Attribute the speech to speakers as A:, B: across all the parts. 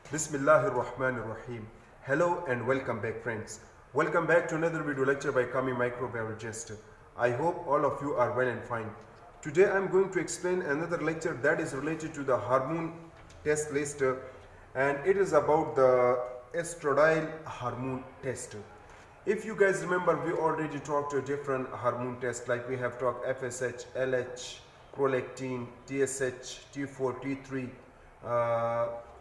A: Bismillahir Rahmanir Rahim. Hello and welcome back, friends. Welcome back to another video lecture by microbiologist. I hope all of you are well and fine. Today I am going to explain another lecture that is related to the hormone test list, and it is about the estradiol hormone test. If you guys remember, we already talked to different hormone tests, like we have talked FSH, LH, prolactin, TSH, T4, T3.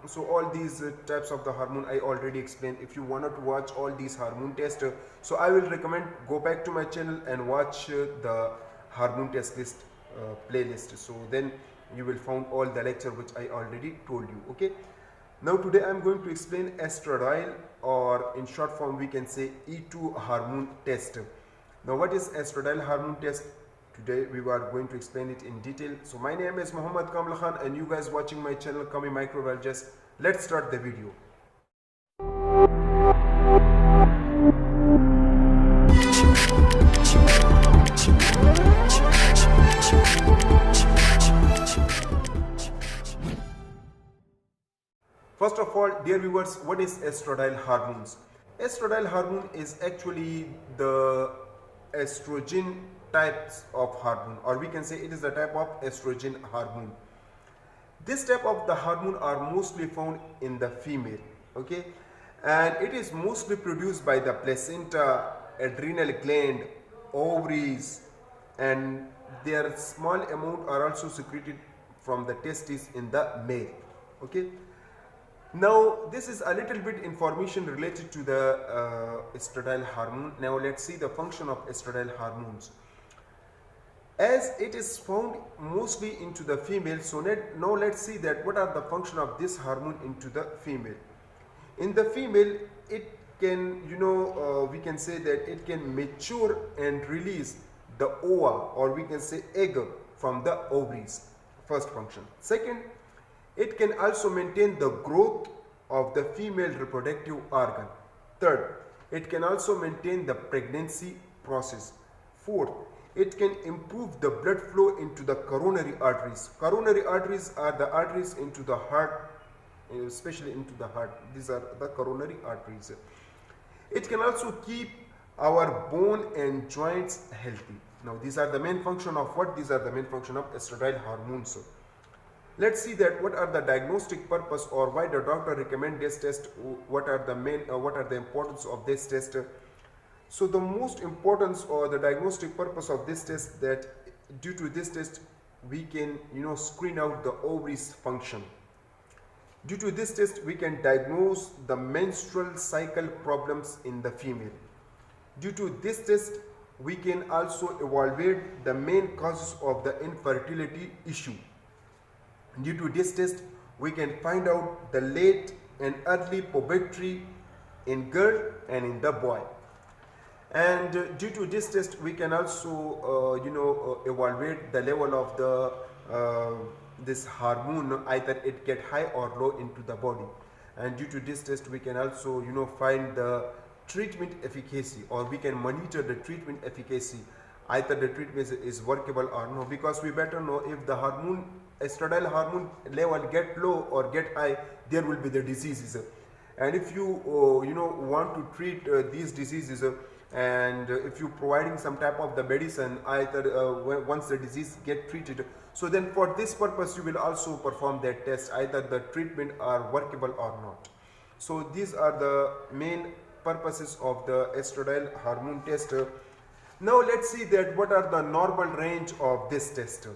A: So all these types of the hormone I already explained. If you wanted to watch all these hormone tests, so I will recommend go back to my channel and watch the hormone test list playlist. So then you will find all the lecture which I already told you. Okay. Now today I am going to explain estradiol, or in short form we can say E2 hormone test. Now what is estradiol hormone test? Today we are going to explain it in detail. So my name is Muhammad Kamil Khan and you guys watching my channel Kami Microbiologist. Let's start the video. First of all, dear viewers, what is estradiol hormones? Estradiol hormone is actually the estrogen types of hormone, or we can say it is a type of estrogen hormone. This type of the hormone are mostly found in the female, okay, and it is mostly produced by the placenta, adrenal gland, ovaries, and their small amount are also secreted from the testes in the male. Okay, now this is a little bit information related to the estradiol hormone. Now let's see the function of estradiol hormones. As it is found mostly into the female, so now let's see that what are the function of this hormone into the female. In the female, it can, we can say that it can mature and release the ova, or we can say egg, from the ovaries. First function. Second, it can also maintain the growth of the female reproductive organ. Third, it can also maintain the pregnancy process. Fourth, it can improve the blood flow into the coronary arteries. Coronary arteries are the arteries into the heart, especially into the heart. These are the coronary arteries. It can also keep our bone and joints healthy. Now these are the main function of what? These are the main function of estradiol hormones. Let's see that what are the diagnostic purpose, or why the doctor recommend this test. What are the importance of this test? So the most importance or the diagnostic purpose of this test, that due to this test we can screen out the ovaries function. Due to this test we can diagnose the menstrual cycle problems in the female. Due to this test we can also evaluate the main causes of the infertility issue. Due to this test we can find out the late and early puberty in girl and in the boy. And due to this test we can also evaluate the level of the this hormone, either it get high or low into the body. And due to this test we can also find the treatment efficacy, or we can monitor the treatment efficacy, either the treatment is workable or no, because we better know if the hormone estradiol hormone level get low or get high, there will be the diseases. And if you want to treat these diseases, and if you providing some type of the medicine, either once the disease get treated, so then for this purpose you will also perform that test, either the treatment are workable or not. So these are the main purposes of the estradiol hormone test. Now let's see that what are the normal range of this test.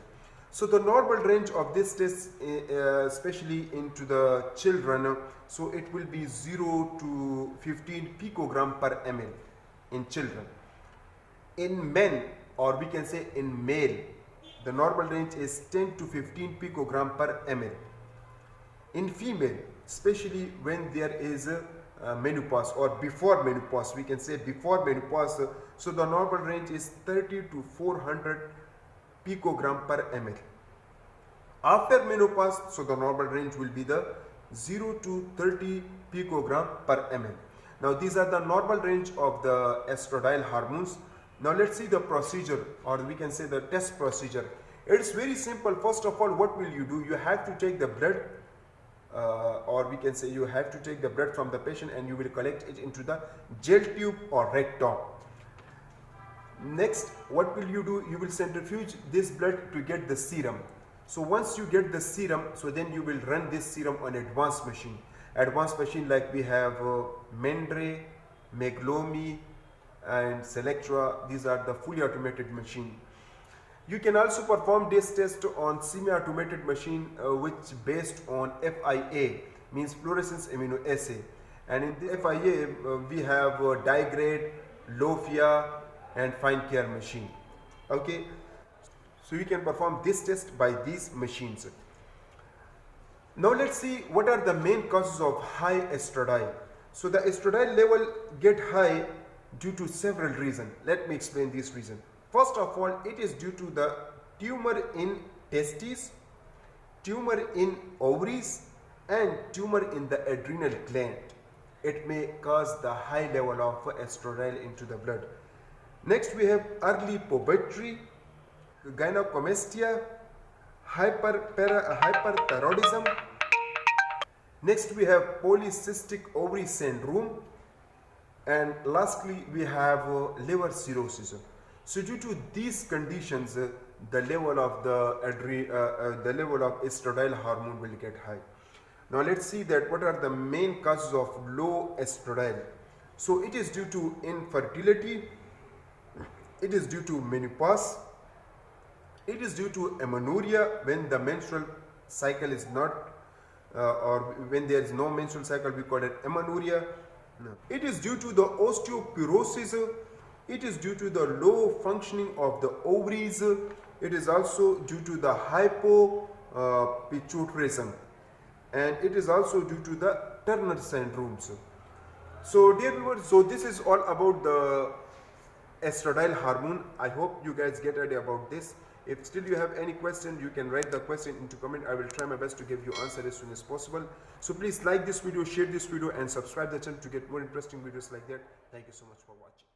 A: So the normal range of this test, especially into the children, so it will be 0 to 15 picogram per ml in children. In men, or we can say in male, the normal range is 10 to 15 picogram per ml. In female, especially when there is a menopause or before menopause, we can say before menopause, so the normal range is 30 to 400 picogram per ml. After menopause, so the normal range will be the 0 to 30 picogram per ml. Now these are the normal range of the estradiol hormones. Now let's see the procedure, or we can say the test procedure. It's very simple. First of all, what will you do? You have to take the blood or we can say you have to take the blood from the patient and you will collect it into the gel tube or rectum. Next, what will you do? You will centrifuge this blood to get the serum. So once you get the serum, so then you will run this serum on advanced machine. Advanced machine like we have Mendre, Meglomi and Selectra. These are the fully automated machine. You can also perform this test on semi-automated machine which based on FIA, means fluorescence immunoassay. And in the FIA we have digrade, Lofia and fine care machine. Okay, so you can perform this test by these machines. Now let's see what are the main causes of high estradiol. So the estradiol level get high due to several reasons. Let me explain these reasons. First of all, it is due to the tumor in testes, tumor in ovaries and tumor in the adrenal gland. It may cause the high level of estradiol into the blood. Next we have early puberty, gynecomastia, hyperthyroidism. Next we have polycystic ovary syndrome, and lastly we have liver cirrhosis. So due to these conditions, the level of estradiol hormone will get high. Now let's see that what are the main causes of low estradiol. So it is due to infertility, it is due to menopause, it is due to amenorrhea when the menstrual cycle is not or when there is no menstrual cycle, we call it amenorrhea. It is due to the osteoporosis. It is due to the low functioning of the ovaries. It is also due to the hypopituitarism, and it is also due to the Turner syndromes. So dear viewers, so this is all about the estradiol hormone. I hope you guys get idea about this. If still you have any question, you can write the question into comment. I will try my best to give you answer as soon as possible. So please like this video, share this video and subscribe the channel to get more interesting videos like that. Thank you so much for watching.